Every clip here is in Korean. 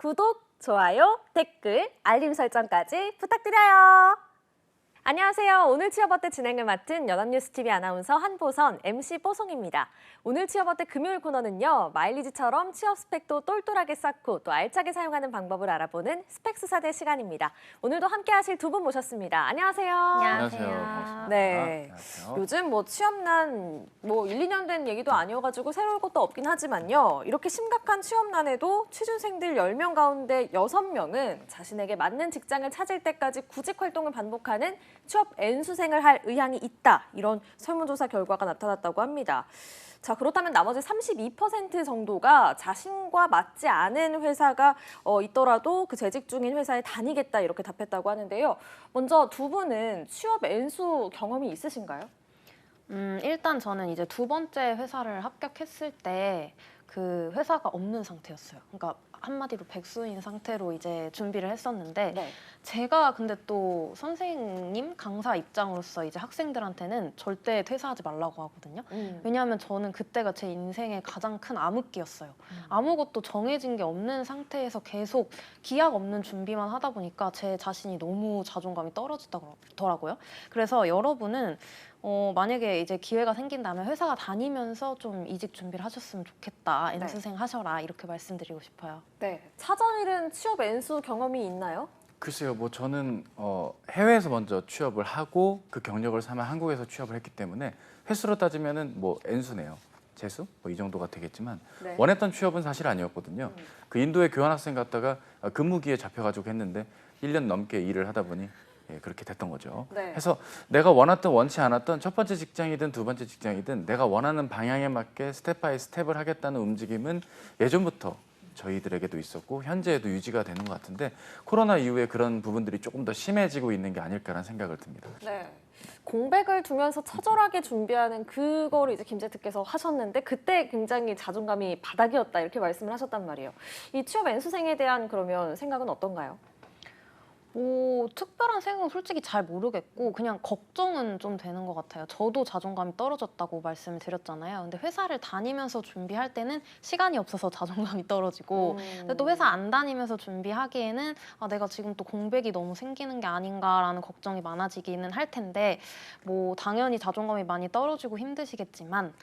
구독, 좋아요, 댓글, 알림 설정까지 부탁드려요. 안녕하세요. 오늘 취업 어때 진행을 맡은 연합뉴스TV 아나운서 한보선, MC 뽀송입니다. 오늘 취업 어때 금요일 코너는요. 마일리지처럼 취업 스펙도 똘똘하게 쌓고 또 알차게 사용하는 방법을 알아보는 스펙수사대 시간입니다. 오늘도 함께 하실 두 분 모셨습니다. 안녕하세요. 안녕하세요. 반갑습니다. 네. 안녕하세요. 요즘 취업난 1, 2년 된 얘기도 아니어가지고 새로울 것도 없긴 하지만요. 이렇게 심각한 취업난에도 취준생들 10명 가운데 6명은 자신에게 맞는 직장을 찾을 때까지 구직 활동을 반복하는 취업 N수생을 할 의향이 있다. 이런 설문조사 결과가 나타났다고 합니다. 자, 그렇다면 나머지 32% 정도가 자신과 맞지 않은 회사가 있더라도 그 재직 중인 회사에 다니겠다 이렇게 답했다고 하는데요. 먼저 두 분은 취업 N수 경험이 있으신가요? 일단 저는 이제 두 번째 회사를 합격했을 때 그 회사가 없는 상태였어요. 그러니까 한마디로 백수인 상태로 이제 준비를 했었는데 네. 제가 근데 또 선생님, 강사 입장으로서 이제 학생들한테는 절대 퇴사하지 말라고 하거든요. 왜냐하면 저는 그때가 제 인생의 가장 큰 암흑기였어요. 아무것도 정해진 게 없는 상태에서 계속 기약 없는 준비만 하다 보니까 제 자신이 너무 자존감이 떨어지더라고요. 그래서 여러분은 만약에 이제 기회가 생긴다면 회사가 다니면서 좀 이직 준비를 하셨으면 좋겠다. N수생 하셔라. 이렇게 말씀드리고 싶어요. 네. 차전일은 취업 N수 경험이 있나요? 글쎄요, 저는 해외에서 먼저 취업을 하고 그 경력을 삼아 한국에서 취업을 했기 때문에 횟수로 따지면은 N수네요. 재수? 이 정도가 되겠지만 네. 원했던 취업은 사실 아니었거든요. 그 인도에 교환학생 갔다가 근무기에 잡혀가지고 했는데 1년 넘게 일을 하다 보니 그렇게 됐던 거죠. 네. 그래서 내가 원했던 원치 않았던 첫 번째 직장이든 두 번째 직장이든 내가 원하는 방향에 맞게 스텝 바이 스텝을 하겠다는 움직임은 예전부터 저희들에게도 있었고 현재에도 유지가 되는 것 같은데 코로나 이후에 그런 부분들이 조금 더 심해지고 있는 게 아닐까라는 생각을 듭니다. 네. 공백을 두면서 처절하게 준비하는 그거를 이제 김재특께서 하셨는데 그때 굉장히 자존감이 바닥이었다 이렇게 말씀을 하셨단 말이에요. 이 취업 N수생에 대한 그러면 생각은 어떤가요? 특별한 생각은 솔직히 잘 모르겠고 그냥 걱정은 좀 되는 것 같아요. 저도 자존감이 떨어졌다고 말씀을 드렸잖아요. 근데 회사를 다니면서 준비할 때는 시간이 없어서 자존감이 떨어지고 근데 또 회사 안 다니면서 준비하기에는 내가 지금 또 공백이 너무 생기는 게 아닌가라는 걱정이 많아지기는 할 텐데 당연히 자존감이 많이 떨어지고 힘드시겠지만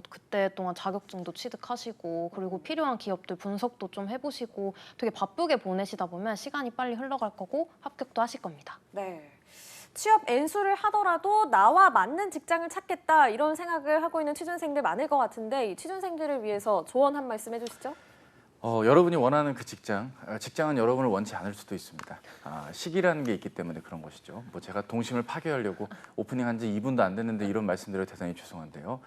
그때 동안 자격증도 취득하시고 그리고 필요한 기업들 분석도 좀 해보시고 되게 바쁘게 보내시다 보면 시간이 빨리 흘러갈 거고 합격도 하실 겁니다. 네. 취업 N수를 하더라도 나와 맞는 직장을 찾겠다 이런 생각을 하고 있는 취준생들 많을 것 같은데 이 취준생들을 위해서 조언 한 말씀 해주시죠. 여러분이 원하는 그 직장은 여러분을 원치 않을 수도 있습니다. 시기라는 게 있기 때문에 그런 것이죠. 제가 동심을 파괴하려고 오프닝한 지 2분도 안 됐는데 이런 말씀드려 대단히 죄송한데요.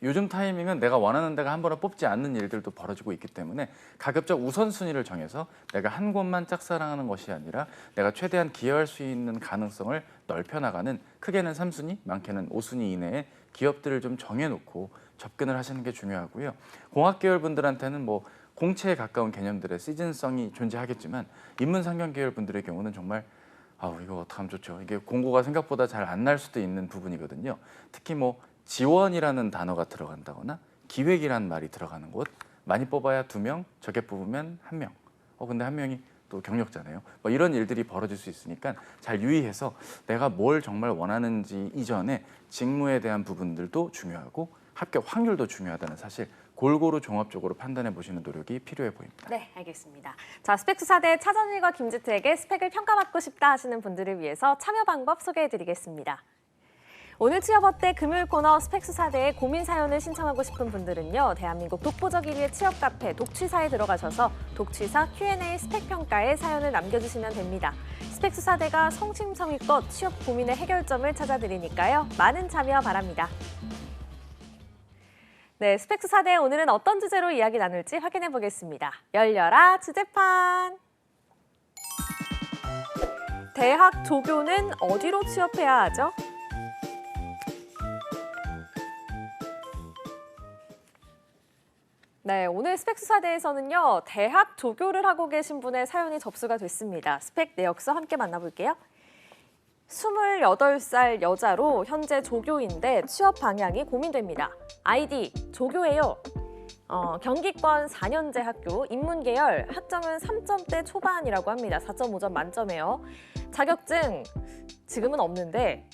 요즘 타이밍은 내가 원하는 데가 한 번에 뽑지 않는 일들도 벌어지고 있기 때문에 가급적 우선순위를 정해서 내가 한 곳만 짝사랑하는 것이 아니라 내가 최대한 기여할 수 있는 가능성을 넓혀나가는 크게는 3순위, 많게는 5순위 이내에 기업들을 좀 정해놓고 접근을 하시는 게 중요하고요. 공학 계열 분들한테는 공채에 가까운 개념들의 시즌성이 존재하겠지만 인문상경 계열 분들의 경우는 정말 이거 어떡하면 좋죠. 이게 공고가 생각보다 잘 안 날 수도 있는 부분이거든요. 특히 지원이라는 단어가 들어간다거나 기획이라는 말이 들어가는 곳 많이 뽑아야 2명, 적게 뽑으면 1명. 근데 1명이 또 경력자네요. 이런 일들이 벌어질 수 있으니까 잘 유의해서 내가 뭘 정말 원하는지 이전에 직무에 대한 부분들도 중요하고 합격 확률도 중요하다는 사실 골고루 종합적으로 판단해 보시는 노력이 필요해 보입니다. 네, 알겠습니다. 자, 스펙수사대 차전일과 김재특에게 스펙을 평가받고 싶다 하시는 분들을 위해서 참여 방법 소개해드리겠습니다. 오늘 취업 어때 금요일 코너 스펙수사대에 고민 사연을 신청하고 싶은 분들은요. 대한민국 독보적 1위의 취업 카페 독취사에 들어가셔서 독취사 Q&A 스펙 평가에 사연을 남겨주시면 됩니다. 스펙수사대가 성심성의껏 취업 고민의 해결점을 찾아드리니까요. 많은 참여 바랍니다. 네, 스펙수사대 오늘은 어떤 주제로 이야기 나눌지 확인해 보겠습니다. 열려라 주제판. 대학 조교는 어디로 취업해야 하죠? 네, 오늘 스펙수사대에서는요. 대학 조교를 하고 계신 분의 사연이 접수가 됐습니다. 스펙 내역서 함께 만나볼게요. 28살 여자로 현재 조교인데 취업 방향이 고민됩니다. 아이디 조교예요. 경기권 4년제 학교 인문계열 학점은 3점대 초반이라고 합니다. 4.5점 만점이에요. 자격증 지금은 없는데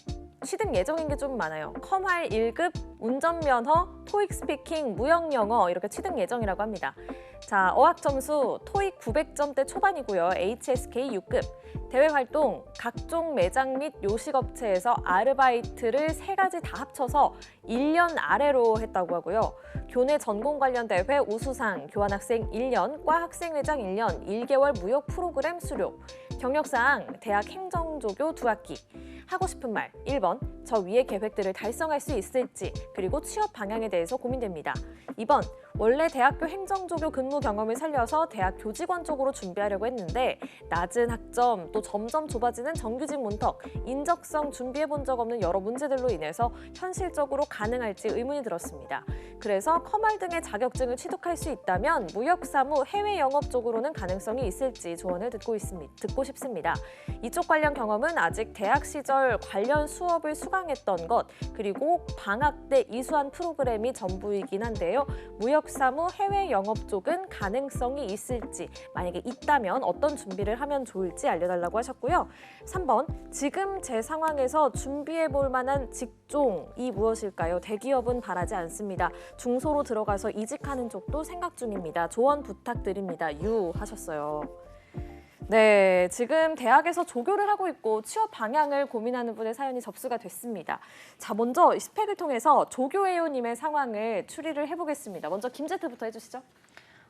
취득 예정인 게 좀 많아요. 컴활 1급, 운전면허, 토익 스피킹, 무역영어 이렇게 취득 예정이라고 합니다. 자, 어학 점수 토익 900점대 초반이고요. HSK 6급. 대외 활동, 각종 매장 및 요식업체에서 아르바이트를 3가지 다 합쳐서 1년 아래로 했다고 하고요. 교내 전공 관련 대회 우수상, 교환학생 1년, 과학생회장 1년, 1개월 무역 프로그램 수료. 경력사항, 대학 행정조교 2학기. 하고 싶은 말 1번, 저 위의 계획들을 달성할 수 있을지 그리고 취업 방향에 대해서 고민됩니다. 2번, 원래 대학교 행정조교 근무 경험을 살려서 대학 교직원 쪽으로 준비하려고 했는데 낮은 학점, 또 점점 좁아지는 정규직 문턱, 인적성 준비해본 적 없는 여러 문제들로 인해서 현실적으로 가능할지 의문이 들었습니다. 그래서 컴활 등의 자격증을 취득할 수 있다면 무역사무, 해외 영업 쪽으로는 가능성이 있을지 조언을 듣고 싶습니다. 이쪽 관련 경험은 아직 대학 시절 관련 수업을 수강했던 것, 그리고 방학 때 이수한 프로그램이 전부이긴 한데요. 무역사무, 해외 영업 쪽은 가능성이 있을지, 만약에 있다면 어떤 준비를 하면 좋을지 알려달라고 하셨고요. 3번, 지금 제 상황에서 준비해볼 만한 직종이 무엇일까요? 대기업은 바라지 않습니다. 중소로 들어가서 이직하는 쪽도 생각 중입니다. 조언 부탁드립니다. 유 하셨어요. 네, 지금 대학에서 조교를 하고 있고 취업 방향을 고민하는 분의 사연이 접수가 됐습니다. 자, 먼저 스펙을 통해서 조교애요님의 상황을 추리를 해보겠습니다. 먼저 김제트부터 해주시죠.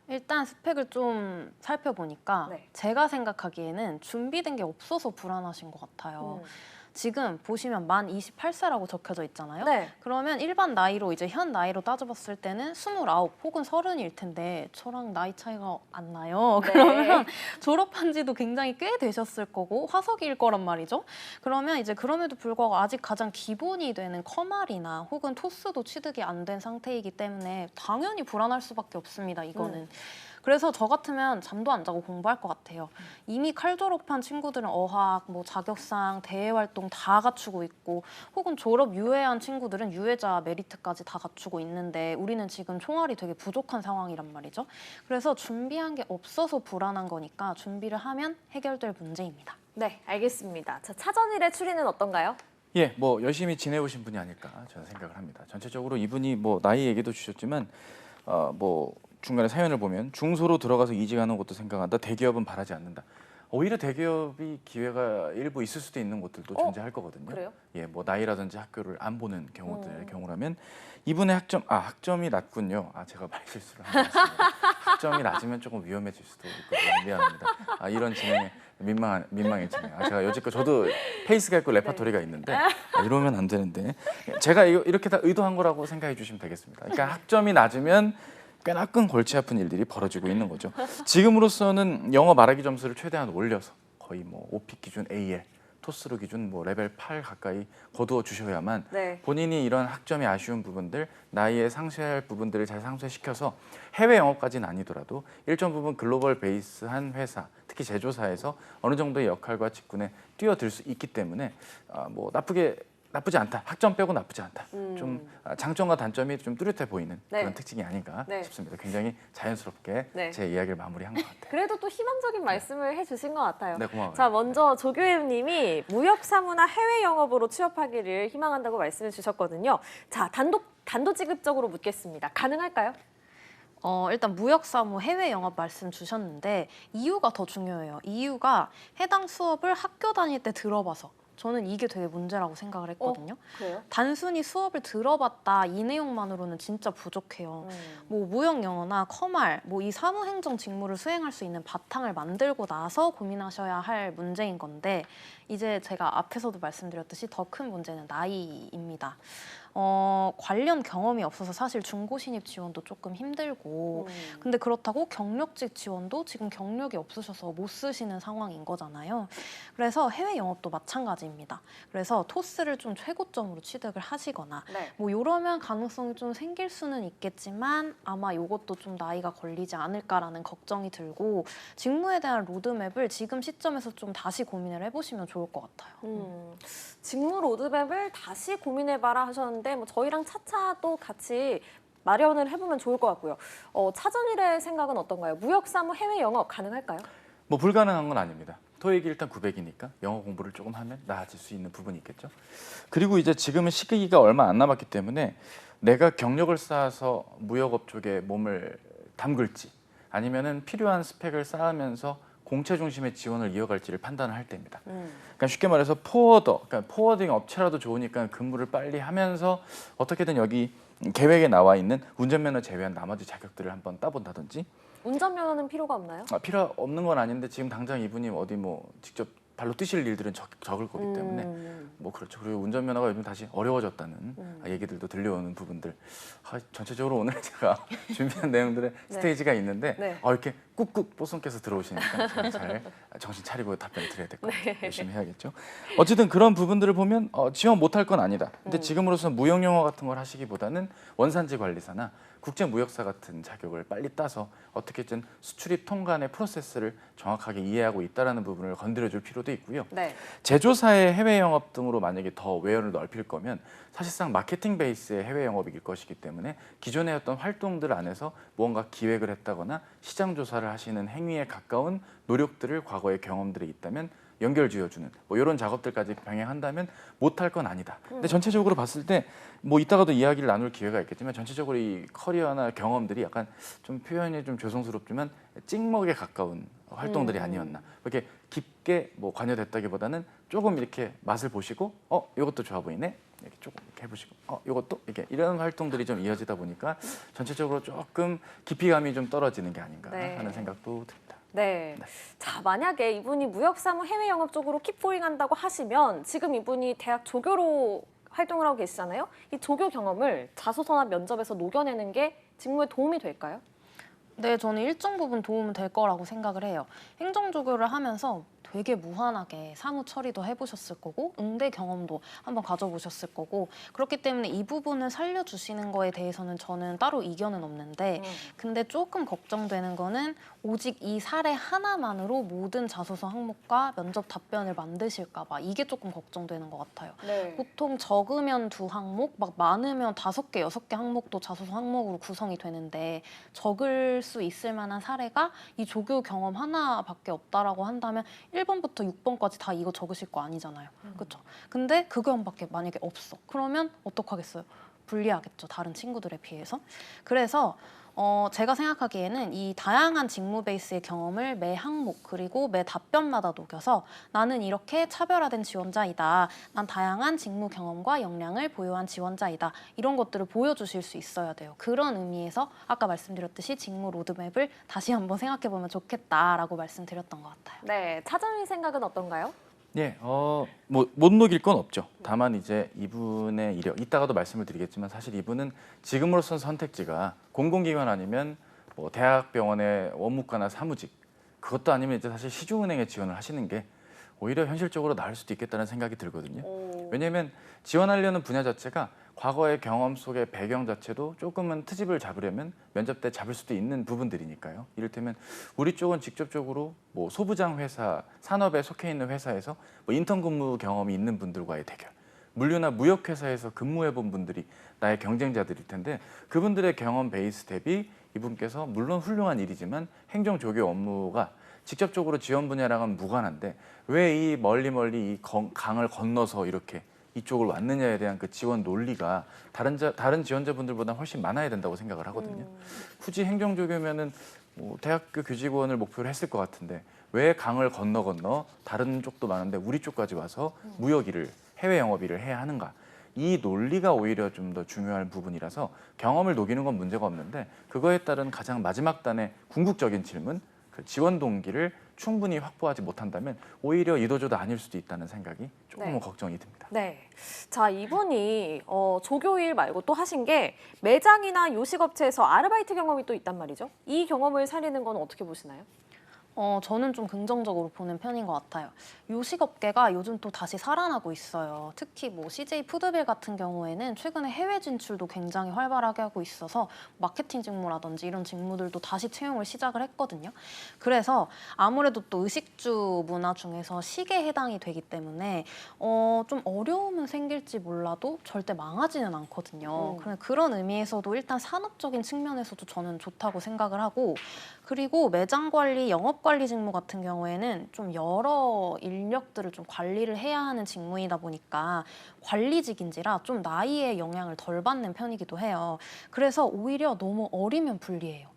일단 스펙을 좀 살펴보니까 네. 제가 생각하기에는 준비된 게 없어서 불안하신 것 같아요. 지금 보시면 만 28세라고 적혀져 있잖아요. 네. 그러면 일반 나이로 이제 현 나이로 따져봤을 때는 29 혹은 30일 텐데 저랑 나이 차이가 안 나요. 네. 그러면 졸업한 지도 굉장히 꽤 되셨을 거고 화석일 거란 말이죠. 그러면 이제 그럼에도 불구하고 아직 가장 기본이 되는 컴활이나 혹은 토스도 취득이 안 된 상태이기 때문에 당연히 불안할 수밖에 없습니다. 이거는. 그래서 저 같으면 잠도 안 자고 공부할 것 같아요. 이미 칼 졸업한 친구들은 어학, 뭐 자격상, 대외 활동 다 갖추고 있고 혹은 졸업 유예한 친구들은 유예자 메리트까지 다 갖추고 있는데 우리는 지금 총알이 되게 부족한 상황이란 말이죠. 그래서 준비한 게 없어서 불안한 거니까 준비를 하면 해결될 문제입니다. 네, 알겠습니다. 자, 차전일의 추리는 어떤가요? 예, 뭐 열심히 지내오신 분이 아닐까 저는 생각을 합니다. 전체적으로 이분이 뭐 나이 얘기도 주셨지만 뭐 중간에 사연을 보면 중소로 들어가서 이직하는 것도 생각한다. 대기업은 바라지 않는다. 오히려 대기업이 기회가 일부 있을 수도 있는 곳들도 존재할 거거든요. 그래요? 예, 뭐 나이라든지 학교를 안 보는 경우들의 경우라면 이분의 학점이 낮군요. 제가 말 실수를 한 것 같습니다. 학점이 낮으면 조금 위험해질 수도 있거든요. 미안합니다. 이런 진행에 민망해지네요. 제가 여지껏 저도 페이스가 있고 레파토리가 있는데 이러면 안 되는데 제가 이렇게 다 의도한 거라고 생각해 주시면 되겠습니다. 그러니까 학점이 낮으면 꽤나 큰 골치 아픈 일들이 벌어지고 있는 거죠. 지금으로서는 영어 말하기 점수를 최대한 올려서 거의 뭐 오픽 기준 AL, 토스로 기준 뭐 레벨 8 가까이 거두어 주셔야만 네. 본인이 이런 학점이 아쉬운 부분들, 나이에 상쇄할 부분들을 잘 상쇄시켜서 해외 영어까지는 아니더라도 일정 부분 글로벌 베이스한 회사, 특히 제조사에서 어느 정도의 역할과 직군에 뛰어들 수 있기 때문에 뭐 나쁘지 않다. 학점 빼고 나쁘지 않다. 좀 장점과 단점이 좀 뚜렷해 보이는 네. 그런 특징이 아닌가 네. 싶습니다. 굉장히 자연스럽게 네. 제 이야기를 마무리한 것 같아요. 그래도 또 희망적인 말씀을 해주신 것 같아요. 네, 고마워요. 자, 먼저 조교혜님이 무역사무나 해외 영업으로 취업하기를 희망한다고 말씀해 주셨거든요. 자, 단도직입적으로 묻겠습니다. 가능할까요? 일단 무역사무 해외 영업 말씀 주셨는데 이유가 더 중요해요. 이유가 해당 수업을 학교 다닐 때 들어봐서 저는 이게 되게 문제라고 생각을 했거든요. 그래요? 단순히 수업을 들어봤다 이 내용만으로는 진짜 부족해요. 뭐 무역 영어나 컴활, 뭐 이 사무행정 직무를 수행할 수 있는 바탕을 만들고 나서 고민하셔야 할 문제인 건데 이제 제가 앞에서도 말씀드렸듯이 더 큰 문제는 나이입니다. 관련 경험이 없어서 사실 중고 신입 지원도 조금 힘들고 근데 그렇다고 경력직 지원도 지금 경력이 없으셔서 못 쓰시는 상황인 거잖아요. 그래서 해외 영업도 마찬가지입니다. 그래서 토스를 좀 최고점으로 취득을 하시거나 네. 뭐 이러면 가능성이 좀 생길 수는 있겠지만 아마 이것도 좀 나이가 걸리지 않을까라는 걱정이 들고 직무에 대한 로드맵을 지금 시점에서 좀 다시 고민을 해보시면 좋을 것 같아요. 직무 로드맵을 다시 고민해봐라 하셨는데 뭐 저희랑 차차 또 같이 마련을 해보면 좋을 것 같고요. 차전일의 생각은 어떤가요? 무역사무 해외 영업 가능할까요? 뭐 불가능한 건 아닙니다. 토익이 일단 900이니까 영어 공부를 조금 하면 나아질 수 있는 부분이 있겠죠. 그리고 이제 지금은 시기가 얼마 안 남았기 때문에 내가 경력을 쌓아서 무역업 쪽에 몸을 담글지 아니면은 필요한 스펙을 쌓으면서 공채 중심의 지원을 이어갈지를 판단을 할 때입니다. 그러니까 쉽게 말해서 포워더, 그러니까 포워딩 업체라도 좋으니까 근무를 빨리 하면서 어떻게든 여기 계획에 나와 있는 운전면허 제외한 나머지 자격들을 한번 따본다든지. 운전면허는 필요가 없나요? 필요 없는 건 아닌데 지금 당장 이분이 어디 뭐 직접 발로 뛰실 일들은 적을 거기 때문에 뭐 그렇죠. 그리고 운전면허가 요즘 다시 어려워졌다는 얘기들도 들려오는 부분들. 전체적으로 오늘 제가 준비한 내용들의 스테이지가 있는데 네. 이렇게 꾹꾹 뽀송께서 들어오시니까 제가 잘 정신 차리고 답변을 드려야 될 것 같아요. 열심히 해야겠죠. 어쨌든 그런 부분들을 보면 지원 못할 건 아니다. 근데 지금으로서는 무역 영어 같은 걸 하시기보다는 원산지 관리사나 국제무역사 같은 자격을 빨리 따서 어떻게든 수출입 통관의 프로세스를 정확하게 이해하고 있다는 부분을 건드려줄 필요도 있고요. 네. 제조사의 해외 영업 등으로 만약에 더 외연을 넓힐 거면 사실상 마케팅 베이스의 해외 영업일 것이기 때문에 기존의 어떤 활동들 안에서 무언가 기획을 했다거나 시장 조사를 하시는 행위에 가까운 노력들을 과거의 경험들이 있다면 연결 지어주는 뭐 이런 작업들까지 병행한다면 못할 건 아니다. 근데 전체적으로 봤을 때 뭐 이따가도 이야기를 나눌 기회가 있겠지만 전체적으로 이 커리어나 경험들이 약간 좀 표현이 좀 죄송스럽지만 찍먹에 가까운 활동들이 아니었나. 이렇게 깊게 뭐 관여됐다기보다는 조금 이렇게 맛을 보시고 이것도 좋아 보이네. 이렇게 조금 이렇게 해보시고 이것도 이렇게 이런 활동들이 좀 이어지다 보니까 전체적으로 조금 깊이감이 좀 떨어지는 게 아닌가 하는 생각도 듭니다. 네. 자, 만약에 이분이 무역사무 해외 영업 쪽으로 킵고잉 한다고 하시면 지금 이분이 대학 조교로 활동을 하고 계시잖아요. 이 조교 경험을 자소서나 면접에서 녹여내는 게 직무에 도움이 될까요? 네, 저는 일정 부분 도움은 될 거라고 생각을 해요. 행정조교를 하면서 되게 무한하게 사무 처리도 해보셨을 거고 응대 경험도 한번 가져보셨을 거고 그렇기 때문에 이 부분을 살려주시는 거에 대해서는 저는 따로 이견은 없는데 근데 조금 걱정되는 거는 오직 이 사례 하나만으로 모든 자소서 항목과 면접 답변을 만드실까 봐 이게 조금 걱정되는 것 같아요. 네. 보통 적으면 2항목, 막 많으면 5개, 6개 항목도 자소서 항목으로 구성이 되는데 적을 수 있을 만한 사례가 이 조교 경험 하나밖에 없다라고 한다면 1번부터 6번까지 다 이거 적으실 거 아니잖아요. 그렇죠? 근데 그 경험밖에 만약에 없어. 그러면 어떡하겠어요? 불리하겠죠. 다른 친구들에 비해서. 그래서 제가 생각하기에는 이 다양한 직무 베이스의 경험을 매 항목 그리고 매 답변마다 녹여서 나는 이렇게 차별화된 지원자이다. 난 다양한 직무 경험과 역량을 보유한 지원자이다. 이런 것들을 보여주실 수 있어야 돼요. 그런 의미에서 아까 말씀드렸듯이 직무 로드맵을 다시 한번 생각해보면 좋겠다라고 말씀드렸던 것 같아요. 네. 차전일 생각은 어떤가요? 예, 뭐 못 녹일 건 없죠. 다만 이제 이분의 이력, 이따가도 말씀을 드리겠지만 사실 이분은 지금으로선 선택지가 공공기관 아니면 뭐 대학병원의 원무과나 사무직, 그것도 아니면 이제 사실 시중은행에 지원을 하시는 게 오히려 현실적으로 나을 수도 있겠다는 생각이 들거든요. 왜냐하면 지원하려는 분야 자체가 과거의 경험 속의 배경 자체도 조금은 트집을 잡으려면 면접 때 잡을 수도 있는 부분들이니까요. 이를테면 우리 쪽은 직접적으로 뭐 소부장 회사, 산업에 속해 있는 회사에서 뭐 인턴 근무 경험이 있는 분들과의 대결, 물류나 무역 회사에서 근무해본 분들이 나의 경쟁자들일 텐데 그분들의 경험 베이스 대비 이분께서 물론 훌륭한 일이지만 행정 조교 업무가 직접적으로 지원 분야랑은 무관한데 왜 이 멀리 이 강을 건너서 이렇게 이쪽을 왔느냐에 대한 그 지원 논리가 다른 지원자분들보다 훨씬 많아야 된다고 생각을 하거든요. 굳이 행정조교면은 뭐 대학교 교직원을 목표로 했을 것 같은데 왜 강을 건너 다른 쪽도 많은데 우리 쪽까지 와서 무역 일을 해외 영업 일을 해야 하는가? 이 논리가 오히려 좀 더 중요한 부분이라서 경험을 녹이는 건 문제가 없는데 그거에 따른 가장 마지막 단의 궁극적인 질문, 그 지원 동기를 충분히 확보하지 못한다면 오히려 이도저도 아닐 수도 있다는 생각이 조금은 걱정이 듭니다. 네. 자, 이분이 조교일 말고 또 하신 게 매장이나 요식업체에서 아르바이트 경험이 또 있단 말이죠. 이 경험을 살리는 건 어떻게 보시나요? 저는 좀 긍정적으로 보는 편인 것 같아요. 요식업계가 요즘 또 다시 살아나고 있어요. 특히 뭐 CJ 푸드빌 같은 경우에는 최근에 해외 진출도 굉장히 활발하게 하고 있어서 마케팅 직무라든지 이런 직무들도 다시 채용을 시작을 했거든요. 그래서 아무래도 또 의식주 문화 중에서 식에 해당이 되기 때문에 좀 어려움은 생길지 몰라도 절대 망하지는 않거든요. 그런 의미에서도 일단 산업적인 측면에서도 저는 좋다고 생각을 하고, 그리고 매장 관리, 영업 관리 직무 같은 경우에는 좀 여러 인력들을 좀 관리를 해야 하는 직무이다 보니까 관리직인지라 좀 나이에 영향을 덜 받는 편이기도 해요. 그래서 오히려 너무 어리면 불리해요.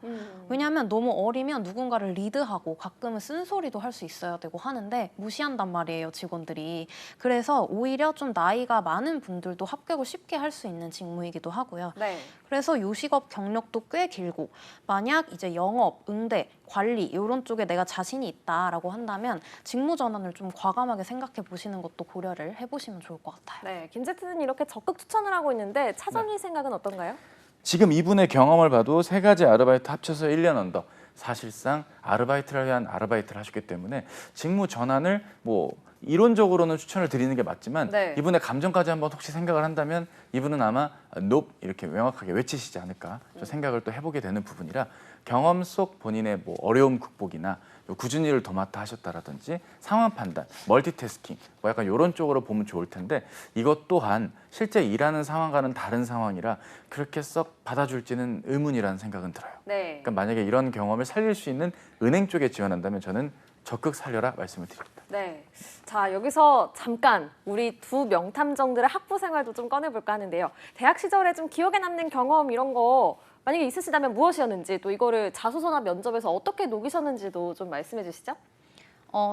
왜냐하면 너무 어리면 누군가를 리드하고 가끔은 쓴소리도 할 수 있어야 되고 하는데 무시한단 말이에요, 직원들이. 그래서 오히려 좀 나이가 많은 분들도 합격을 쉽게 할 수 있는 직무이기도 하고요. 네. 그래서 요식업 경력도 꽤 길고, 만약 이제 영업, 응대, 관리 이런 쪽에 내가 자신이 있다라고 한다면 직무 전환을 좀 과감하게 생각해 보시는 것도 고려를 해보시면 좋을 것 같아요. 네, 김제트는 이렇게 적극 추천을 하고 있는데 차전희 생각은 어떤가요? 지금 이분의 경험을 봐도 세 가지 아르바이트 합쳐서 1년 언더. 사실상 아르바이트를 위한 아르바이트를 하셨기 때문에 직무 전환을 뭐 이론적으로는 추천을 드리는 게 맞지만 네. 이분의 감정까지 한번 혹시 생각을 한다면 이분은 아마 nope 이렇게 명확하게 외치시지 않을까 좀 생각을 또 해보게 되는 부분이라 경험 속 본인의 뭐 어려움 극복이나 굳은 일을 도맡아 하셨다라든지 상황 판단, 멀티태스킹 뭐 약간 이런 쪽으로 보면 좋을 텐데 이것 또한 실제 일하는 상황과는 다른 상황이라 그렇게 썩 받아줄지는 의문이라는 생각은 들어요. 네. 그러니까 만약에 이런 경험을 살릴 수 있는 은행 쪽에 지원한다면 저는 적극 살려라 말씀을 드립니다. 네. 자, 여기서 잠깐 우리 두 명탐정들의 학부 생활도 좀 꺼내볼까 하는데요. 대학 시절에 좀 기억에 남는 경험 이런 거 만약에 있으시다면 무엇이었는지, 또 이거를 자소서나 면접에서 어떻게 녹이셨는지도 좀 말씀해 주시죠.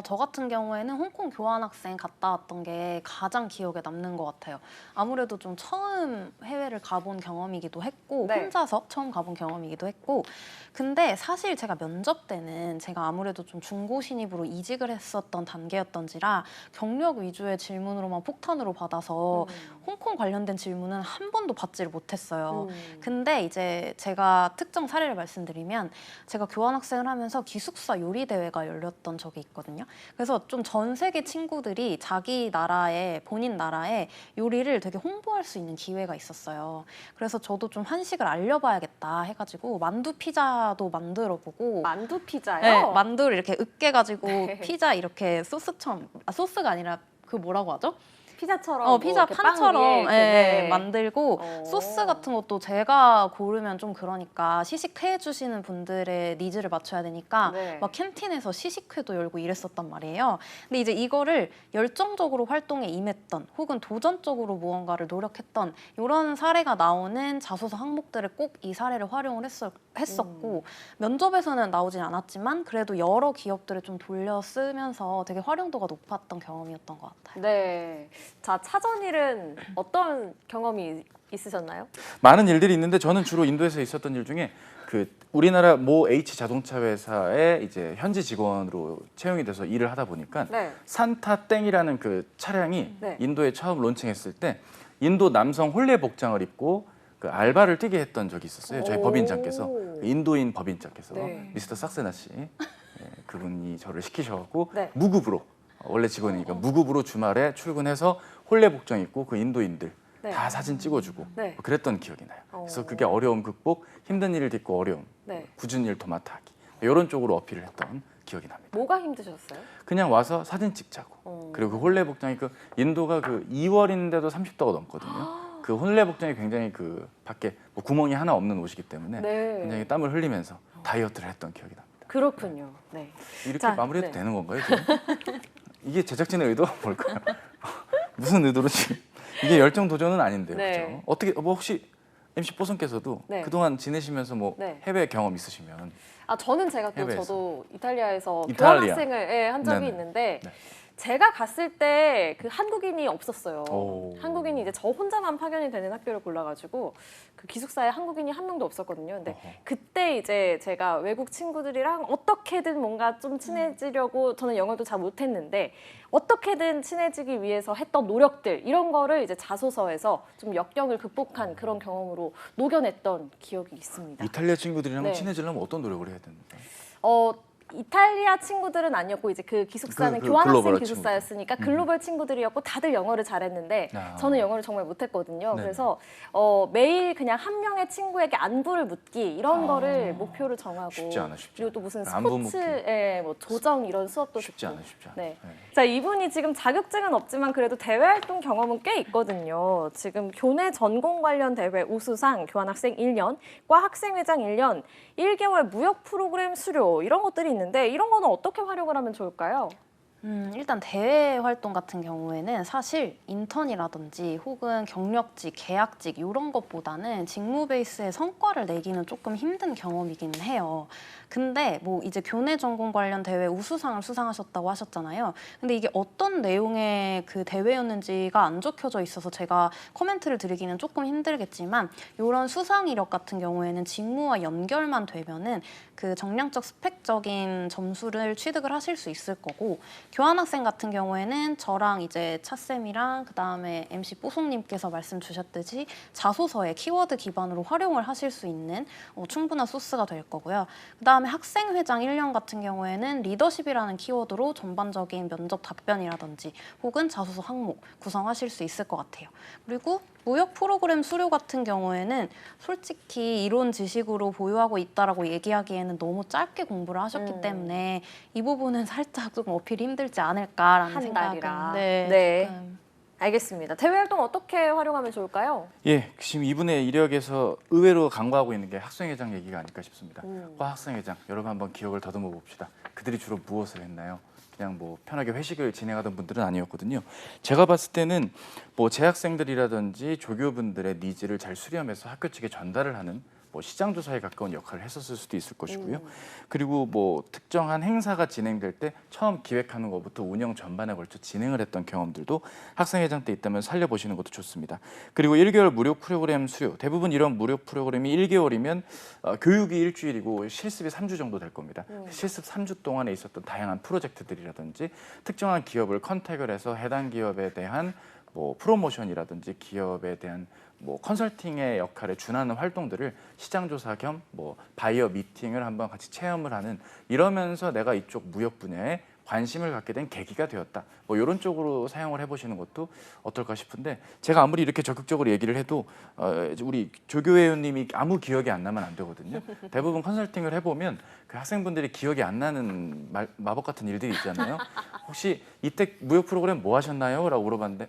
저 같은 경우에는 홍콩 교환학생 갔다 왔던 게 가장 기억에 남는 것 같아요. 아무래도 좀 처음 해외를 가본 경험이기도 했고, 네. 혼자서 처음 가본 경험이기도 했고, 근데 사실 제가 면접 때는 제가 아무래도 좀 중고 신입으로 이직을 했었던 단계였던지라 경력 위주의 질문으로만 폭탄으로 받아서 홍콩 관련된 질문은 한 번도 받지를 못했어요. 근데 이제 제가 특정 사례를 말씀드리면, 제가 교환학생을 하면서 기숙사 요리 대회가 열렸던 적이 있거든요. 그래서 좀 전 세계 친구들이 자기 나라에, 본인 나라에 요리를 되게 홍보할 수 있는 기회가 있었어요. 그래서 저도 좀 한식을 알려봐야겠다 해가지고 만두 피자도 만들어보고. 만두 피자요? 네, 만두를 이렇게 으깨가지고 네. 피자 이렇게 소스처럼, 소스가 아니라 그 뭐라고 하죠? 피자처럼 뭐 피자 이렇게 빵 판처럼 위에 이렇게, 네. 만들고, 소스 같은 것도 제가 고르면 좀 그러니까 시식회 주시는 분들의 니즈를 맞춰야 되니까 네. 막 캔틴에서 시식회도 열고 이랬었단 말이에요. 근데 이제 이거를 열정적으로 활동에 임했던, 혹은 도전적으로 무언가를 노력했던 이런 사례가 나오는 자소서 항목들을 꼭 이 사례를 활용을 했었고, 면접에서는 나오진 않았지만 그래도 여러 기업들을 좀 돌려 쓰면서 되게 활용도가 높았던 경험이었던 것 같아요. 네. 자, 차전일은 어떤 경험이 있으셨나요? 많은 일들이 있는데 저는 주로 인도에서 있었던 일 중에 그 우리나라 모 H 자동차 회사의 이제 현지 직원으로 채용이 돼서 일을 하다 보니까 네. 산타 땡이라는 그 차량이 네. 인도에 처음 론칭했을 때 인도 남성 혼례 복장을 입고 그 알바를 뛰게 했던 적이 있었어요. 저희 오. 법인장께서, 인도인 법인장께서 네. 미스터 sakse나 씨, 그분이 저를 시키셔갖고 네. 무급으로, 원래 직원이니까 무급으로 주말에 출근해서 혼례 복장 입고 그 인도인들 네. 다 사진 찍어주고 네. 뭐 그랬던 기억이 나요. 그래서 그게 어려움 극복, 힘든 일을 딛고 어려움, 네. 굳은 일 도맡아 하기 이런 쪽으로 어필을 했던 기억이 납니다. 뭐가 힘드셨어요? 그냥 와서 사진 찍자고. 그리고 그 혼례 복장이 그 인도가 그 2월인데도 30도가 넘거든요. 그 혼례 복장이 굉장히 그 밖에 뭐 구멍이 하나 없는 옷이기 때문에 네. 굉장히 땀을 흘리면서 다이어트를 했던 기억이 납니다. 그렇군요. 네. 이렇게 자, 마무리해도 네. 되는 건가요? 지금? 이게 제작진의 의도가 뭘까요? 무슨 의도로 지금? 이게 열정 도전은 아닌데요, 네. 그렇죠? 어떻게 뭐 혹시 MC 뽀송께서도 네. 그동안 지내시면서 뭐 네. 해외 경험 있으시면 아, 저는 제가 또 해외에서. 저도 이탈리아에서 이탈리아. 교환학생을 한 적이 네네. 있는데 네. 제가 갔을 때 그 한국인이 없었어요. 오. 한국인이 이제 저 혼자만 파견이 되는 학교를 골라가지고 그 기숙사에 한국인이 한 명도 없었거든요. 근데 어허. 그때 이제 제가 외국 친구들이랑 어떻게든 뭔가 좀 친해지려고, 저는 영어도 잘 못했는데 어떻게든 친해지기 위해서 했던 노력들, 이런 거를 이제 자소서에서 좀 역경을 극복한 그런 경험으로 녹여냈던 기억이 있습니다. 이탈리아 친구들이랑 네. 친해지려면 어떤 노력을 해야 됩니까? 이탈리아 친구들은 아니었고 이제 그 기숙사는 그 교환학생 글로벌 기숙사였으니까 글로벌 친구들이었고 다들 영어를 잘했는데 아. 저는 영어를 정말 못했거든요. 네. 그래서 매일 그냥 한 명의 친구에게 안부를 묻기 이런 거를 목표를 정하고 쉽지 않아, 쉽지 그리고 또 무슨 안부 묻기. 스포츠의 뭐 조정 이런 수업도 쉽지 듣고. 않아, 쉽지 않아. 네. 네. 자, 이분이 지금 자격증은 없지만 그래도 대외 활동 경험은 꽤 있거든요. 지금 교내 전공 관련 대회 우수상, 교환학생 1년, 과 학생회장 1년, 1개월 무역 프로그램 수료 이런 것들이 있는데 이런 거는 어떻게 활용을 하면 좋을까요? 일단 대외 활동 같은 경우에는 사실 인턴이라든지 혹은 경력직, 계약직 이런 것보다는 직무 베이스의 성과를 내기는 조금 힘든 경험이긴 해요. 근데 뭐 이제 교내 전공 관련 대회 우수상을 수상하셨다고 하셨잖아요. 근데 이게 어떤 내용의 그 대회였는지가 안 적혀져 있어서 제가 코멘트를 드리기는 조금 힘들겠지만 이런 수상 이력 같은 경우에는 직무와 연결만 되면은 그 정량적 스펙적인 점수를 취득을 하실 수 있을 거고 교환학생 같은 경우에는 저랑 이제 차쌤이랑 그다음에 MC 뽀송님께서 말씀 주셨듯이 자소서에 키워드 기반으로 활용을 하실 수 있는 충분한 소스가 될 거고요. 그다음에 학생회장 1년 같은 경우에는 리더십이라는 키워드로 전반적인 면접 답변이라든지 혹은 자소서 항목 구성하실 수 있을 것 같아요. 그리고 무역 프로그램 수료 같은 경우에는 솔직히 이론 지식으로 보유하고 있다라고 얘기하기에는 너무 짧게 공부를 하셨기 때문에 이 부분은 살짝 좀 어필이 힘들지 않을까라는 한 생각은 달이라. 네. 네. 조금. 알겠습니다. 대외 활동 어떻게 활용하면 좋을까요? 예, 지금 이분의 이력에서 의외로 간과하고 있는 게 학생회장 얘기가 아닐까 싶습니다. 학생회장, 여러분 한번 기억을 더듬어 봅시다. 그들이 주로 무엇을 했나요? 그냥 뭐 편하게 회식을 진행하던 분들은 아니었거든요. 제가 봤을 때는 뭐 재학생들이라든지 조교분들의 니즈를 잘 수렴해서 학교 측에 전달을 하는 뭐 시장 조사에 가까운 역할을 했었을 수도 있을 것이고요. 그리고 뭐 특정한 행사가 진행될 때 처음 기획하는 것부터 운영 전반에 걸쳐 진행을 했던 경험들도 학생회장 때 있다면 살려보시는 것도 좋습니다. 그리고 1개월 무료 프로그램 수료. 대부분 이런 무료 프로그램이 1개월이면 교육이 일주일이고 실습이 3주 정도 될 겁니다. 실습 3주 동안에 있었던 다양한 프로젝트들이라든지 특정한 기업을 컨택을 해서 해당 기업에 대한 뭐 프로모션이라든지 기업에 대한 뭐 컨설팅의 역할에 준하는 활동들을 시장 조사 겸 뭐 바이어 미팅을 한번 같이 체험을 하는 이러면서 내가 이쪽 무역 분야에 관심을 갖게 된 계기가 되었다. 뭐 이런 쪽으로 사용을 해보시는 것도 어떨까 싶은데 제가 아무리 이렇게 적극적으로 얘기를 해도 우리 조교회원님이 아무 기억이 안 나면 안 되거든요. 대부분 컨설팅을 해보면 그 학생분들이 기억이 안 나는 마법 같은 일들이 있잖아요. 혹시 이때 무역 프로그램 뭐 하셨나요? 라고 물어봤는데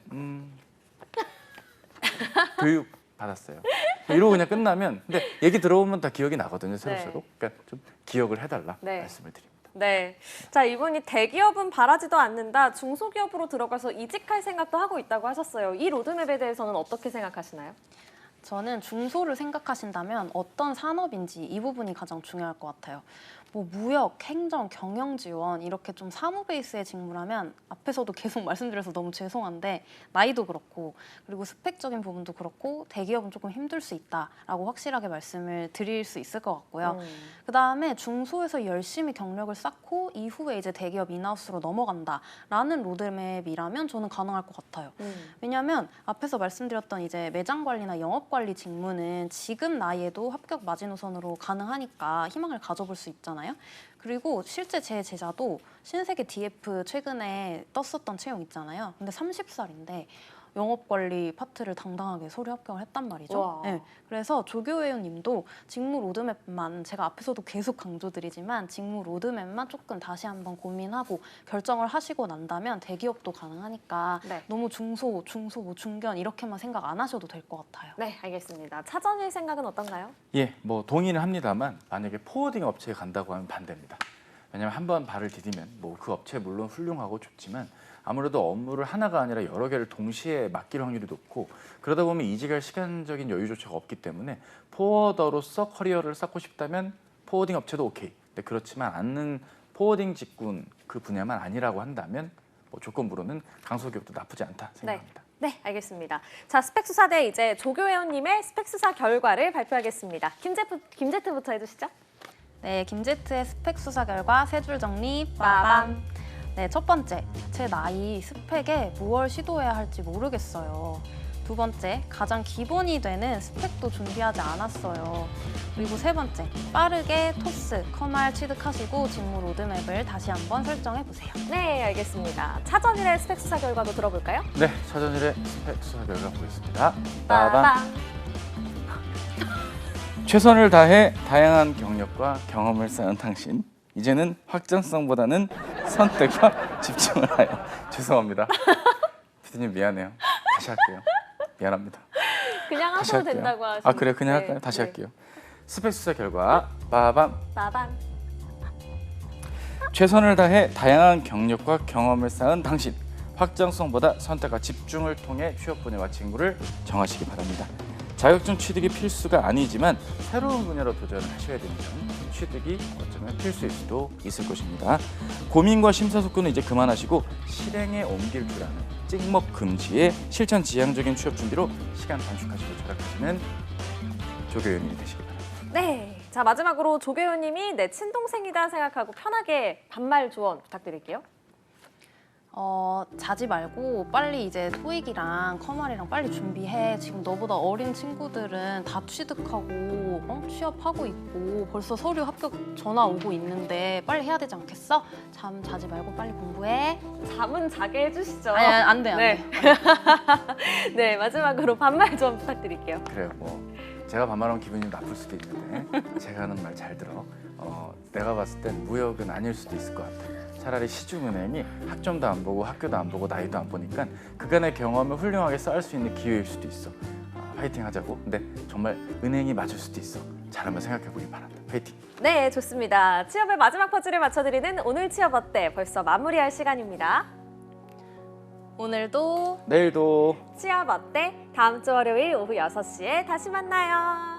교육 받았어요. 이러고 그냥 끝나면 근데 얘기 들어보면 다 기억이 나거든요. 서로서로. 네. 그러니까 좀 기억을 해달라 네. 말씀을 드립니다. 네. 자, 이분이 대기업은 바라지도 않는다. 중소기업으로 들어가서 이직할 생각도 하고 있다고 하셨어요. 이 로드맵에 대해서는 어떻게 생각하시나요? 저는 중소를 생각하신다면 어떤 산업인지 이 부분이 가장 중요할 것 같아요. 뭐 무역, 행정, 경영 지원 이렇게 좀 사무 베이스의 직무라면 앞에서도 계속 말씀드려서 너무 죄송한데 나이도 그렇고 그리고 스펙적인 부분도 그렇고 대기업은 조금 힘들 수 있다라고 확실하게 말씀을 드릴 수 있을 것 같고요. 그다음에 중소에서 열심히 경력을 쌓고 이후에 이제 대기업 인하우스로 넘어간다라는 로드맵이라면 저는 가능할 것 같아요. 왜냐하면 앞에서 말씀드렸던 이제 매장 관리나 영업 관리 직무는 지금 나이에도 합격 마지노선으로 가능하니까 희망을 가져볼 수 있잖아요. 그리고 실제 제 제자도 신세계 DF 최근에 떴었던 채용 있잖아요. 근데 30살인데 영업관리 파트를 당당하게 서류 합격을 했단 말이죠. 네, 그래서 조교회원님도 직무 로드맵만 제가 앞에서도 계속 강조드리지만 직무 로드맵만 조금 다시 한번 고민하고 결정을 하시고 난다면 대기업도 가능하니까 네. 너무 중소, 뭐 중견 이렇게만 생각 안 하셔도 될 것 같아요. 네, 알겠습니다. 차전일 생각은 어떤가요? 예, 뭐 동의는 합니다만 만약에 포워딩 업체에 간다고 하면 반대입니다. 왜냐하면 한번 발을 디디면 뭐 그 업체 물론 훌륭하고 좋지만 아무래도 업무를 하나가 아니라 여러 개를 동시에 맡길 확률이 높고 그러다 보면 이직할 시간적인 여유조차 없기 때문에 포워더로서 커리어를 쌓고 싶다면 포워딩 업체도 오케이. 근데 그렇지만 않는 포워딩 직군 그 분야만 아니라고 한다면 뭐 조건부로는 강소기업도 나쁘지 않다 생각합니다. 네, 알겠습니다. 자, 스펙수사대 이제 조교회원님의 스펙수사 결과를 발표하겠습니다. 김제트부터 해주시죠. 네, 김제트의 스펙 수사 결과 세 줄 정리 빠밤. 네, 첫 번째, 제 나이 스펙에 무엇 시도해야 할지 모르겠어요. 두 번째, 가장 기본이 되는 스펙도 준비하지 않았어요. 그리고 세 번째, 빠르게 토스, 커말 취득하시고 직무 로드맵을 다시 한번 설정해 보세요. 네, 알겠습니다. 차전일의 스펙 수사 결과도 들어볼까요? 네, 차전일의 스펙 수사 결과 보겠습니다. 빠밤. 최선을 다해 다양한 경력과 경험을 쌓은 당신. 이제는 확장성보다는 선택과 집중을 하여. 죄송합니다. 피디님 미안해요. 다시 할게요. 미안합니다. 그냥 다시 하셔도 할게요. 된다고 하시는데. 아 그래요? 그냥 할까요? 다시 할게요. 스펙 수사 결과 빠밤. 빠밤. 최선을 다해 다양한 경력과 경험을 쌓은 당신. 확장성보다 선택과 집중을 통해 취업 분야와 직무를 정하시기 바랍니다. 자격증 취득이 필수가 아니지만 새로운 분야로 도전을 하셔야 되면 취득이 어쩌면 필수일 수도 있을 것입니다. 고민과 심사숙고는 이제 그만하시고 실행에 옮길 줄 아는 찍먹 금지의 실천 지향적인 취업 준비로 시간 단축하시고 절약하시는 조교연이 되시기 바랍니다. 네. 자, 마지막으로 조계호님이 내 친동생이다 생각하고 편하게 반말 조언 부탁드릴게요. 자지 말고 빨리 이제 토익이랑 커말이랑 빨리 준비해. 지금 너보다 어린 친구들은 다 취득하고 취업하고 있고 벌써 서류 합격 전화 오고 있는데 빨리 해야 되지 않겠어? 잠 자지 말고 빨리 공부해. 잠은 자게 해주시죠. 아니, 안 돼, 안 네. 돼. 네, 마지막으로 반말 조언 부탁드릴게요. 그래요. 뭐 제가 반말하면 기분이 나쁠 수도 있는데 제가 하는 말 잘 들어. 내가 봤을 땐 무역은 아닐 수도 있을 것 같아. 차라리 시중은행이 학점도 안 보고 학교도 안 보고 나이도 안 보니까 그간의 경험을 훌륭하게 쌓을 수 있는 기회일 수도 있어. 화이팅 하자고. 근데 정말 은행이 맞을 수도 있어. 잘 한번 생각해 보기 바랍니다. 화이팅. 네, 좋습니다. 취업의 마지막 퍼즐을 맞춰드리는 오늘 취업 어때? 벌써 마무리할 시간입니다. 오늘도 내일도 취업 어때? 다음 주 월요일 오후 6시에 다시 만나요.